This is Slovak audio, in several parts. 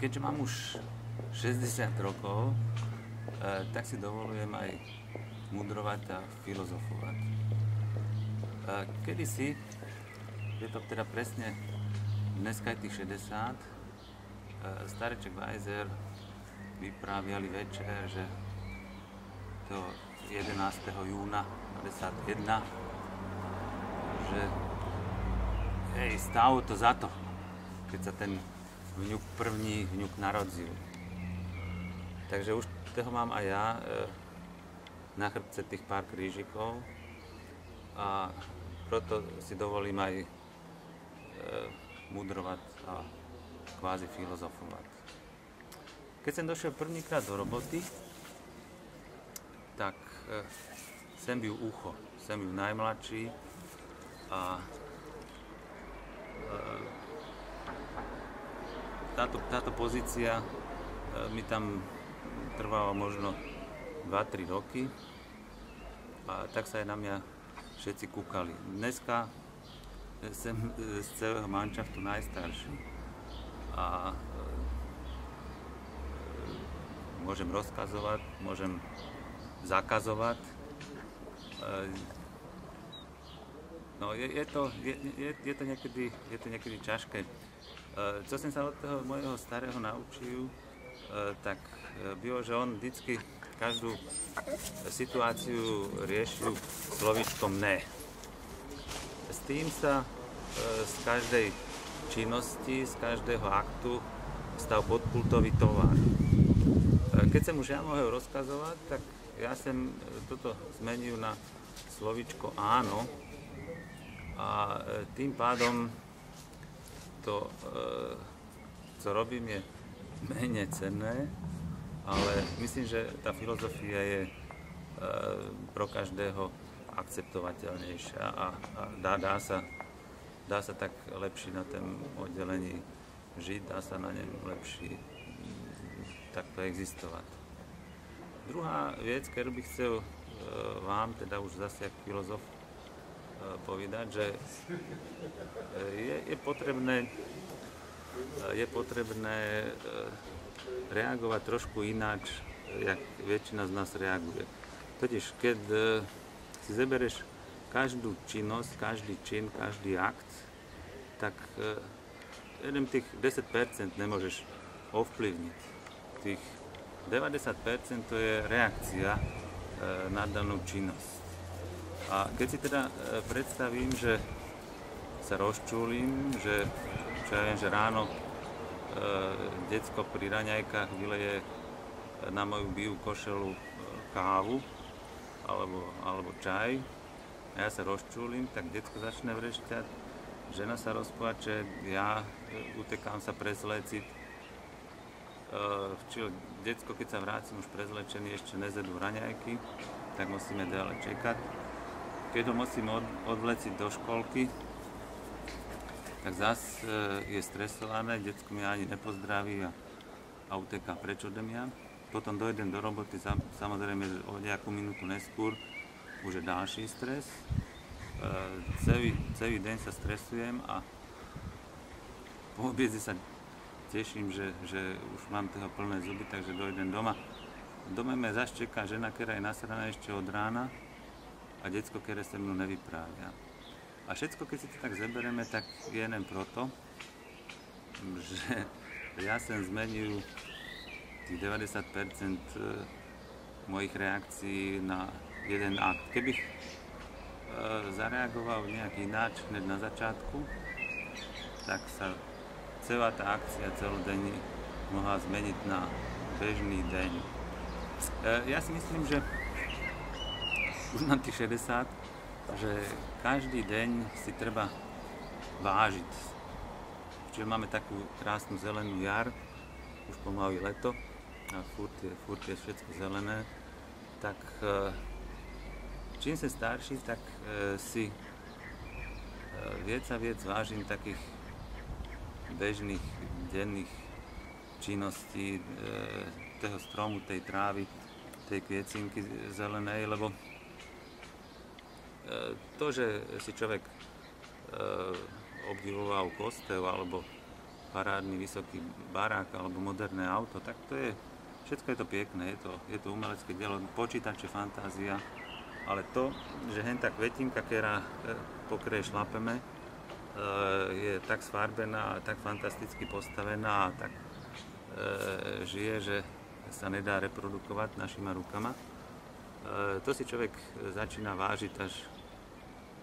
Keďže mám už 60 rokov, tak si dovolujem aj mudrovať a filozofovať. Kedysi, je to teda presne dneska je tých 60, stareček Weiser vypráviali večer, že to 11. júna 51, že stálo to za to, keď sa ten první vňuk narodil. Takže už toho mám aj ja na chrbce tých pár krížikov a preto si dovolím aj mudrovať a kvázi filozofovať. Keď som došiel prvýkrát do roboty, tak sem byl ucho, sem byl najmladší a táto pozícia mi tam trvala možno 2-3 roky a tak sa aj na mňa všetci kúkali. Dneska som z celého manšaftu najstarší a môžem rozkazovať, môžem zakazovať. No, je to niekedy ťažké. Co som sa od toho mojho starého naučil, tak bylo, že on vždycky každú situáciu riešil slovíčkom ne. S tým sa z každej činnosti, z každého aktu stal podpultový tovar. Keď som už ja mohol rozkazovať, tak ja som toto zmenil na slovíčko áno a tým pádom to, co robím, je menej cenné, ale myslím, že tá filozofia je pro každého akceptovateľnejšia a dá sa tak lepšie na tom oddelení žiť, dá sa na ňom lepšie takto existovať. Druhá vec, ktorú bych chcel vám, teda už zase ako filozof, povedať, že je potrebné reagovať trošku ináč, jak väčšina z nás reaguje. Totiž, keď si zeberieš každú činnosť, každý čin, každý akt, tak jeden tých 10% nemôžeš ovplyvniť. Tých 90% to je reakcia na danú činnosť. A keď si teda predstavím, že sa rozčúlim, že ráno decko pri raňajkách vyleje na moju bijú košelu kávu alebo čaj a ja sa rozčúlim, tak decko začne vrešťať, žena sa rozplače, ja utekám sa prezleciť. Decko, keď sa vrátim už prezlečený, ešte nezjedú raňajky, tak musíme ďalej čekať. Keď ho musím odvleciť do školky, tak zase je stresované, decko mi ani nepozdraví a uteká preč ode mňa. Potom dojdem do roboty, samozrejme, že o nejakú minútu neskôr už je ďalší stres. Celý deň sa stresujem a po obiede sa teším, že už mám toho plné zuby, takže dojdem doma. Doma ma zase čeká žena, ktorá je nasraná ešte od rána a decko, ktoré se mnou nevyprávia. A všetko, keď si to tak zeberieme, tak je len proto, že ja som zmenil tých 90% mojich reakcií na jeden akt. Keby zareagoval nejak ináč hneď na začiatku, tak sa celá tá akcia celodenní mohla zmeniť na bežný deň. Ja si myslím, že už mám tých 60, že každý deň si treba vážiť. Čiže máme takú krásnu zelenú jar, už pomaly leto a furt je všetko zelené, tak čím som starší, tak si viac a viac vážim takých bežných denných činností toho stromu, tej trávy, tej kviecinky zelenej, lebo to, že si človek obdivoval kostel alebo parádny vysoký barák alebo moderné auto, tak to je, všetko je to pekné, je to umelecké dielo, počítače, fantázia, ale to, že hen tá kvetinka, ktorá po ktorej šlapeme, je tak sfarbená, tak fantasticky postavená a tak žije, že sa nedá reprodukovať našima rukama. To si človek začína vážiť, až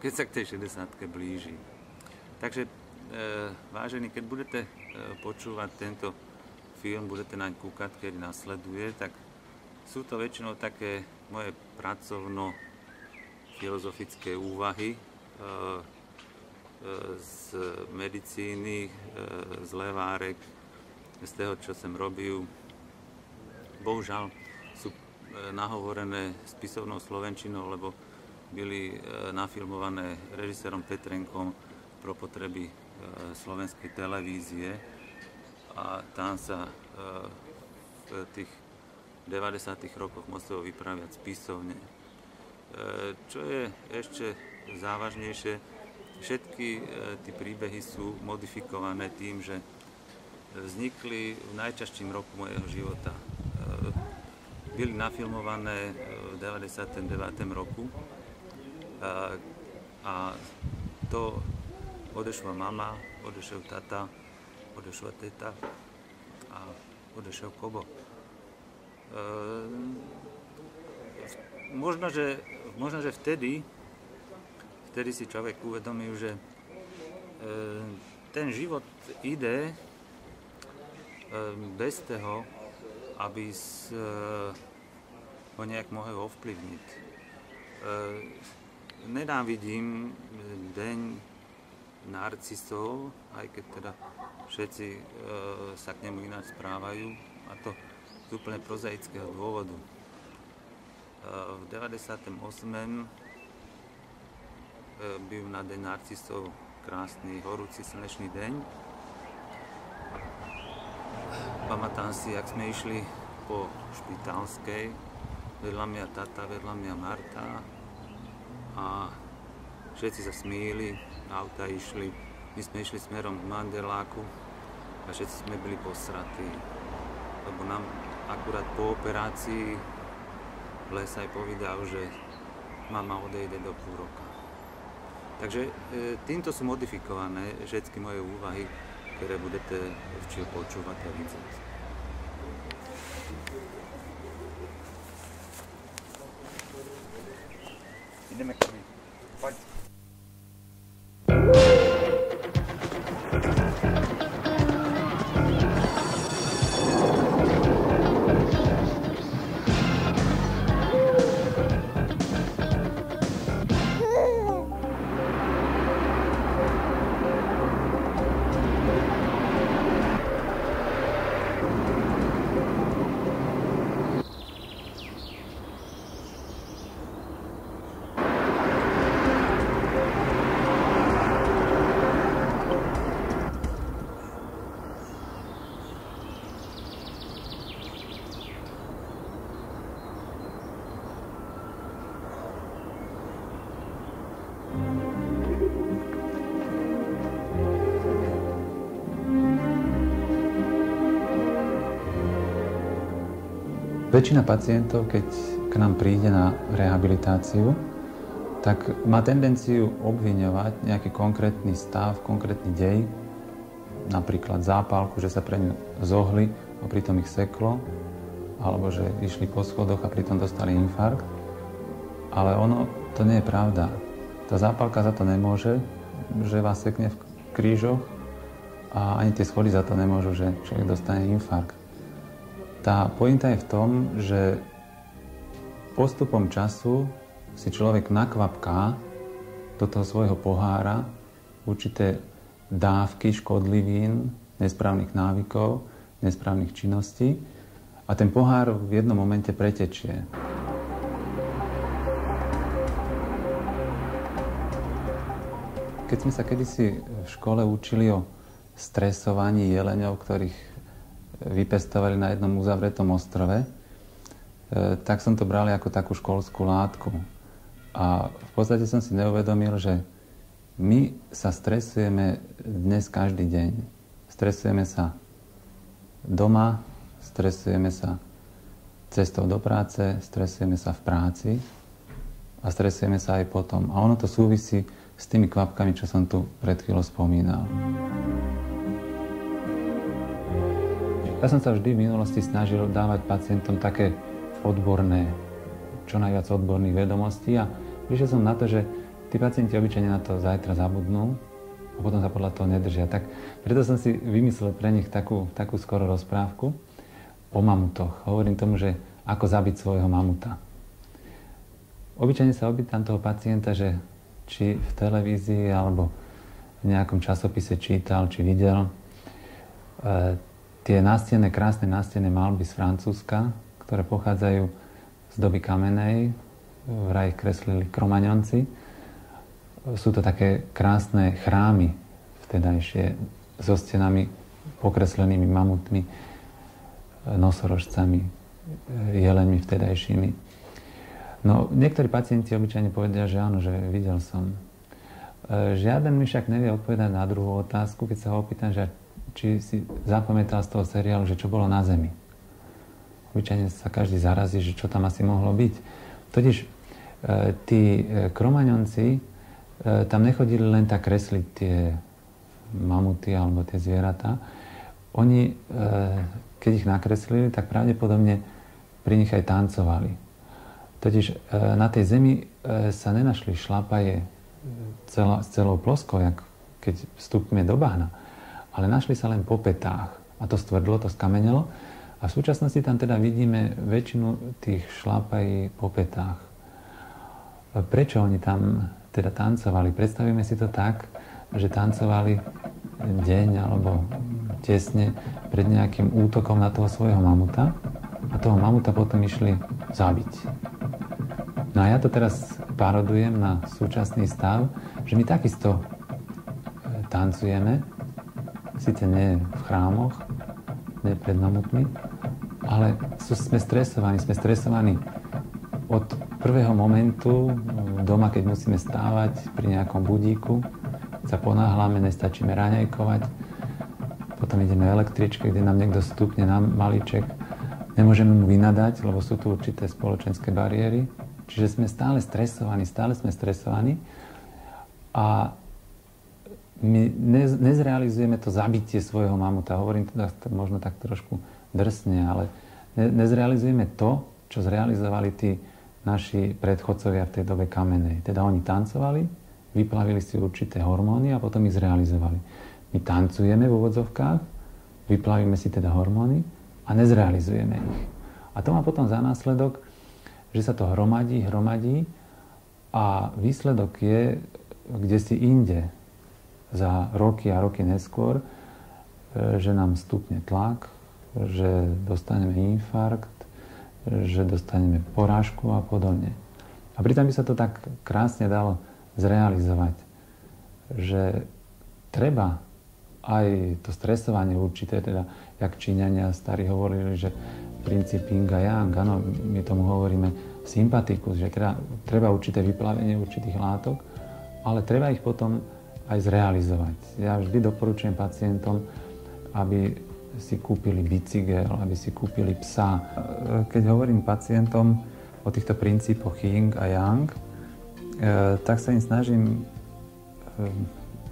keď sa k tej 60-ke blíži. Takže vážení, keď budete počúvať tento film, budete naň kúkať, keď nasleduje, tak sú to väčšinou také moje pracovno-filozofické úvahy z medicíny, z levárek, z toho, čo som robil. Bohužiaľ sú nahovorené spisovnou slovenčinou, lebo byli nafilmované režisérom Petrenkom pro potreby slovenskej televízie a tam sa v tých 90. rokoch muselo vypraviať spisovne. Čo je ešte závažnejšie, všetky tí príbehy sú modifikované tým, že vznikli v najťažším roku mojho života. Byli nafilmované v 99. roku a to odešla mama, odešiel tata, odešla teta a odešiel Kobo. Možno, že vtedy si človek uvedomil, že ten život ide bez toho, aby ho nejak mohol ovplyvniť. Nenávidím deň narcisov, aj keď teda všetci sa k nemu ináč správajú, a to z úplne prozaického dôvodu. V 98. byl na deň narcisov krásny, horúci slnečný deň. Pamätám si, jak sme išli po Špitálskej, vedľa mňa tata, vedľa mňa Marta a všetci sa smíli, auta išli, my sme išli smerom k Mandeláku a všetci sme byli posratí, lebo nám akurát po operácii Les aj povedal, že mama odejde do půl roka. Takže týmto sú modifikované všetky moje úvahy, ktoré budete počúvať a vidieť. Ideme k tomu. Poď. Väčšina pacientov, keď k nám príde na rehabilitáciu, tak má tendenciu obviňovať nejaký konkrétny stav, konkrétny dej, napríklad zápalku, že sa pre ňu zohli a pritom ich seklo, alebo že išli po schodoch a pritom dostali infarkt. Ale ono, to nie je pravda. Tá zápalka za to nemôže, že vás sekne v krížoch a ani tie schody za to nemôžu, že človek dostane infarkt. Tá pointa je v tom, že postupom času si človek nakvapká do toho svojho pohára určité dávky škodlivín, nesprávnych návykov, nesprávnych činností a ten pohár v jednom momente pretečie. Keď sme sa kedysi v škole učili o stresovaní jeleňov, ktorých vypestovali na jednom uzavretom ostrove, tak som to bral ako takú školskú látku. A v podstate som si neuvedomil, že my sa stresujeme dnes každý deň. Stresujeme sa doma, stresujeme sa cestou do práce, stresujeme sa v práci a stresujeme sa aj potom. A ono to súvisí s tými kvapkami, čo som tu pred chvíľou spomínal. Ja som sa vždy v minulosti snažil dávať pacientom také odborné, čo najviac odborných vedomostí a prišiel som na to, že tí pacienti obyčajne na to zajtra zabudnú a potom sa podľa toho nedržia. Tak preto som si vymyslel pre nich takú skoro rozprávku o mamutoch. Hovorím tomu, že ako zabiť svojho mamuta. Obyčajne sa opýtam toho pacienta, že či v televízii alebo v nejakom časopise čítal, či videl tie krásne nástenné maľby z Francúzska, ktoré pochádzajú z doby kamenej, vraj kreslili Kromaňonci. Sú to také krásne chrámy vtedajšie so stenami pokreslenými mamutmi, nosorožcami, jeleňmi vtedajšími. No, niektorí pacienti obyčajne povedia, že áno, že videl som. Žiaden mi však nevie odpovedať na druhú otázku, keď sa ho opýtam, že či si zapamätal z toho seriálu, že čo bolo na Zemi. Obyčajne sa každý zarazí, že čo tam asi mohlo byť. Totiž tí Kromaňonci tam nechodili len tak kresliť tie mamuty alebo tie zvieratá. Oni, keď ich nakreslili, tak pravdepodobne pri nich aj tancovali. Totiž na tej Zemi sa nenašli šlapaje s celou ploskou, jak keď vstúpime do bahna, ale našli sa len po petách. A to stvrdlo, to skamenelo. A v súčasnosti tam teda vidíme väčšinu tých šlapají po petách. Prečo oni tam teda tancovali? Predstavíme si to tak, že tancovali deň alebo tesne pred nejakým útokom na toho svojho mamuta a toho mamuta potom išli zabiť. No a ja to teraz parodujem na súčasný stav, že my takisto tancujeme, síce nie v chrámoch, nie pred mamutmi, ale sme stresovaní od prvého momentu doma, keď musíme stávať pri nejakom budíku, sa ponáhľame, nestačíme raňajkovať, potom ideme električke, kde nám niekto stúpne na malíček, nemôžeme mu vynadať, lebo sú tu určité spoločenské bariéry, čiže sme stále sme stresovaní a my nezrealizujeme to zabitie svojho mamuta. Hovorím teda možno tak trošku drsne, ale nezrealizujeme to, čo zrealizovali tí naši predchodcovia v tej dobe kamenej. Teda oni tancovali, vyplavili si určité hormóny a potom ich zrealizovali. My tancujeme v úvodzovkách, vyplavíme si teda hormóny a nezrealizujeme ich. A to má potom za následok, že sa to hromadí a výsledok je kdesi inde, za roky a roky neskôr, že nám stupne tlak, že dostaneme infarkt, že dostaneme porážku a podobne. A pritom by sa to tak krásne dalo zrealizovať, že treba aj to stresovanie určité, teda jak Číňania starí hovorili, že princíp yin a yang, áno, my tomu hovoríme sympatikus, že teda treba určité vyplavenie určitých látok, ale treba ich potom aj zrealizovať. Ja vždy doporučujem pacientom, aby si kúpili bicykel, aby si kúpili psa. Keď hovorím pacientom o týchto princípoch yin a yang, tak sa im snažím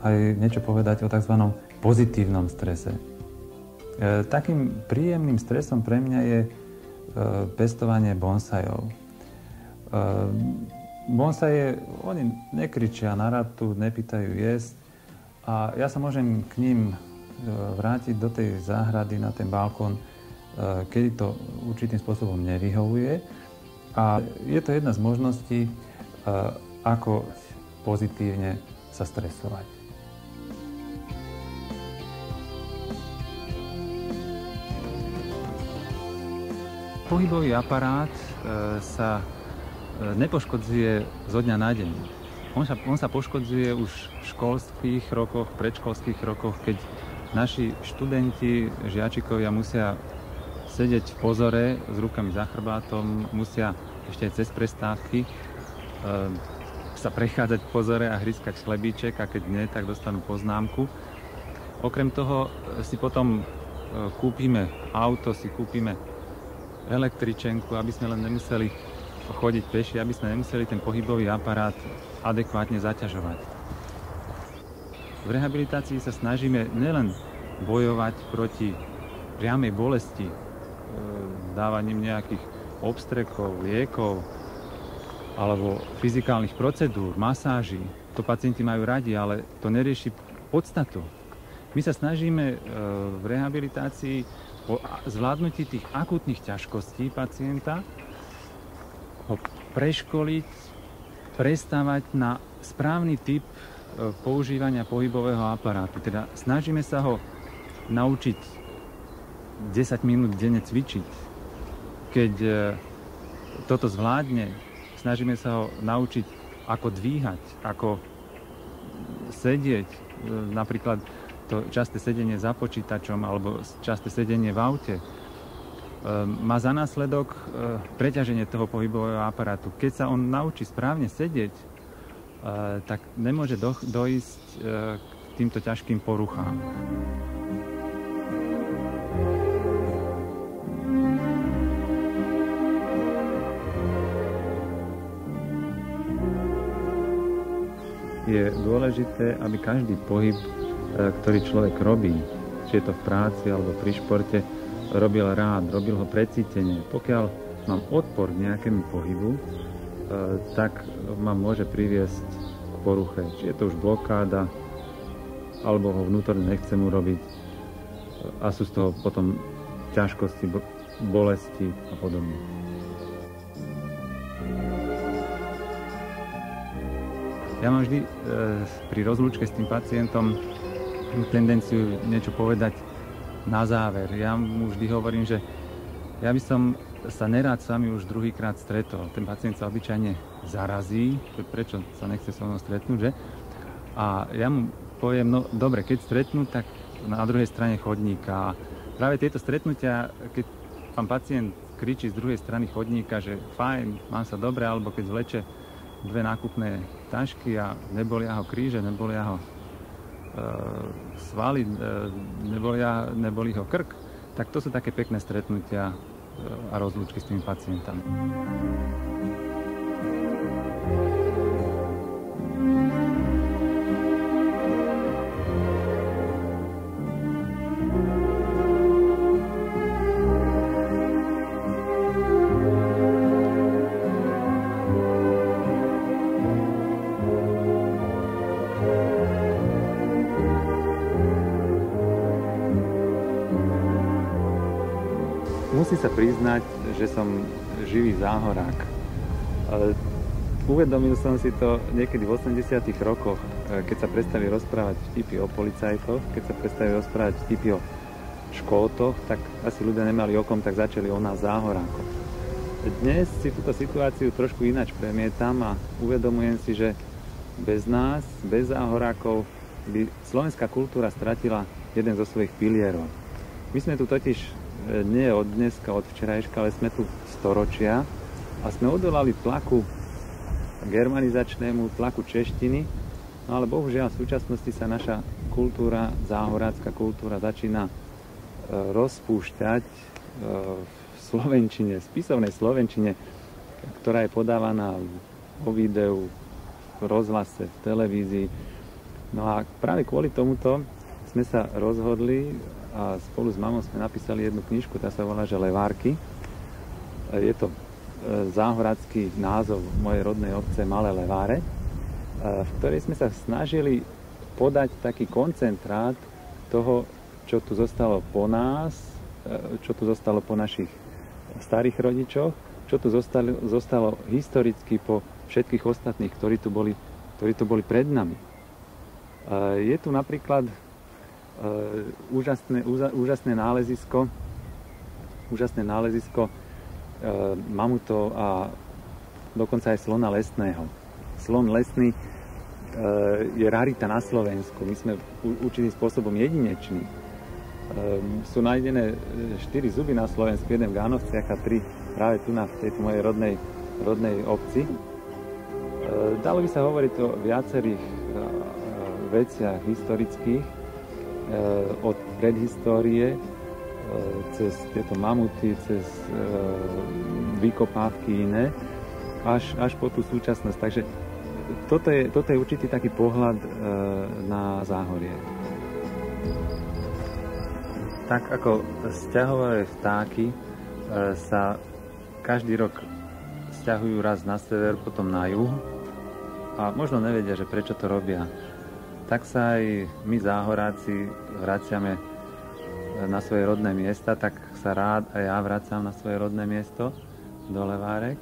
aj niečo povedať o tzv. Pozitívnom strese. Takým príjemným stresom pre mňa je pestovanie bonsajov. Bonsaje, oni nekričia na ratu, nepýtajú jesť a ja sa môžem k ním vrátiť do tej záhrady na ten balkón, kedy to určitým spôsobom nevyhovuje. A je to jedna z možností, ako pozitívne sa stresovať. Pohybový aparát sa nepoškodzuje zo dňa na deň. On sa poškodzuje už v školských rokoch, predškolských rokoch, keď naši študenti, žiačikovia musia sedieť v pozore s rukami za chrbátom, musia ešte aj cez prestávky sa prechádzať v pozore a hryskať chlebíček a keď nie, tak dostanú poznámku. Okrem toho si potom kúpime auto, si kúpime električenku, aby sme len nemuseli chodiť peši, aby sme nemuseli ten pohybový aparát adekvátne zaťažovať. V rehabilitácii sa snažíme nielen bojovať proti priamej bolesti, dávaním nejakých obstrekov, liekov alebo fyzikálnych procedúr, masáží. To pacienti majú radi, ale to nerieši podstatu. My sa snažíme v rehabilitácii o zvládnutí tých akútnych ťažkostí pacienta ho preškoliť, prestávať na správny typ používania pohybového aparátu. Teda snažíme sa ho naučiť 10 minút denne cvičiť. Keď toto zvládne, snažíme sa ho naučiť, ako dvíhať, ako sedieť, napríklad to časté sedenie za počítačom alebo časté sedenie v aute má za následok preťaženie toho pohybového aparátu. Keď sa on naučí správne sedieť, tak nemôže dojsť k týmto ťažkým poruchám. Je dôležité, aby každý pohyb, ktorý človek robí, či je to v práci alebo pri športe, robil rád, robil ho precítene. Pokiaľ mám odpor k nejakému pohybu, tak ma môže priviesť k poruche. Či je to už blokáda, alebo ho vnútorne nechcem urobiť a sú z toho potom ťažkosti, bolesti a podobne. Ja mám vždy pri rozlúčke s tým pacientom tendenciu niečo povedať na záver. Ja mu vždy hovorím, že ja by som sa nerád s vami už druhýkrát stretol. Ten pacient sa obyčajne zarazí, prečo sa nechce so mnou stretnúť, že? A ja mu poviem, no dobre, keď stretnú, tak na druhej strane chodníka. Práve tieto stretnutia, keď pán pacient kričí z druhej strany chodníka, že fajn, mám sa dobre, alebo keď vleče dve nákupné tašky a nebolia ho kríže, nebolia ho svaly, nebolí ho krk, tak to sú také pekné stretnutia a rozlúčky s tými pacientami. Musím sa priznať, že som živý záhorák. Uvedomil som si to niekedy v 80. rokoch, keď sa prestali rozprávať vtipy o policajtoch, keď sa prestali rozprávať vtipy o škótoch, tak asi ľudia nemali okom, tak začali o nás záhorákov. Dnes si túto situáciu trošku ináč premietam a uvedomujem si, že bez nás, bez záhorákov by slovenská kultúra stratila jeden zo svojich pilierov. My sme tu totiž nie od dneska, od včerajška, ale sme tu storočia a sme odolali tlaku germanizačnému, tlaku češtiny, no ale bohužiaľ v súčasnosti sa naša kultúra, záhorácka kultúra začína rozpúšťať v slovenčine, spisovnej slovenčine, ktorá je podávaná vo videu, v rozhlase, v televízii. No a práve kvôli tomuto sme sa rozhodli a spolu s mamou sme napísali jednu knižku, tá sa volá, že Levárky. Je to záhorácky názov mojej rodnej obce Malé Leváre, v ktorej sme sa snažili podať taký koncentrát toho, čo tu zostalo po nás, čo tu zostalo po našich starých rodičoch, čo tu zostalo historicky po všetkých ostatných, ktorí tu boli pred nami. Je tu napríklad úžasné nálezisko mamutov a dokonca aj slona lesného. Slon lesný je rarita na Slovensku. My sme určitým spôsobom jedineční. Sú nájdené 4 zuby na Slovensku, jeden v Gánovciach a 3 práve tu v tejto mojej rodnej obci. Dalo by sa hovoriť o viacerých veciach historických, od predhistórie cez tieto mamuty, cez vykopávky iné, až po tú súčasnosť. Takže toto je určitý taký pohľad na Záhorie. Tak ako sťahové vtáky sa každý rok sťahujú raz na sever, potom na juh a možno nevedia, že prečo to robia. Tak sa aj my Záhoráci vraciame na svoje rodné miesta, tak sa rád aj ja vracam na svoje rodné miesto do Levárek,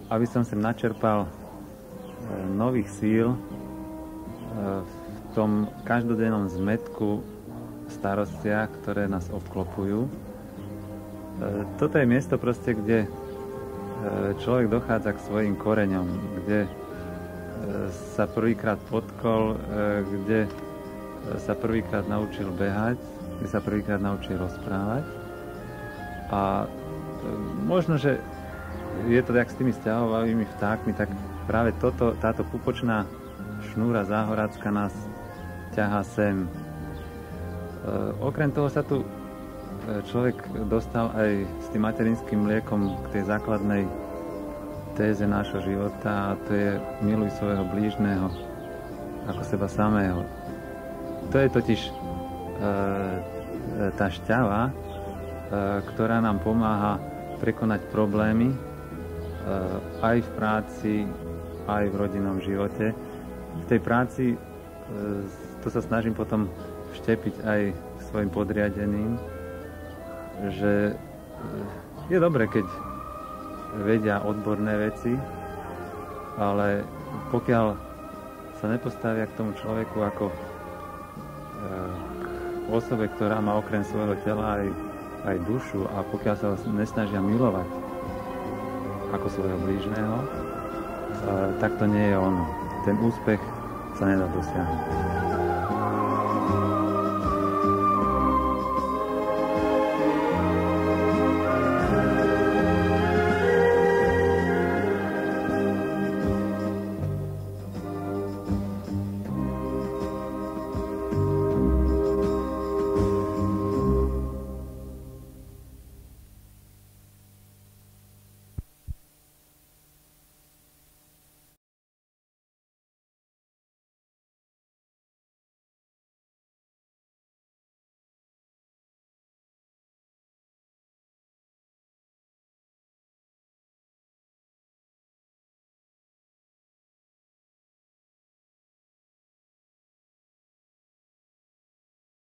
aby som sem načerpal nových síl v tom každodennom zmätku, starostiach, ktoré nás obklopujú. Toto je miesto proste, kde človek dochádza k svojim koreňom, kde sa prvýkrát potkol, kde sa prvýkrát naučil behať, kde sa prvýkrát naučil rozprávať. A možno, že je to tak s tými sťahovavými vtákmi, tak práve táto pupočná šnúra záhorácka nás ťahá sem. Okrem toho sa tu človek dostal aj s tým materinským mliekom k tej základnej téze nášho života, a to je miluj svojho blížneho ako seba samého. To je totiž tá šťava, ktorá nám pomáha prekonať problémy aj v práci, aj v rodinnom živote. V tej práci to sa snažím potom vštepiť aj svojim podriadeným, že je dobre, keď vedia odborné veci, ale pokiaľ sa nepostavia k tomu človeku ako k osobe, ktorá má okrem svojho tela aj dušu, a pokiaľ sa nesnažia milovať ako svojho blížneho, tak to nie je ono. Ten úspech sa nedá dosiahnuť.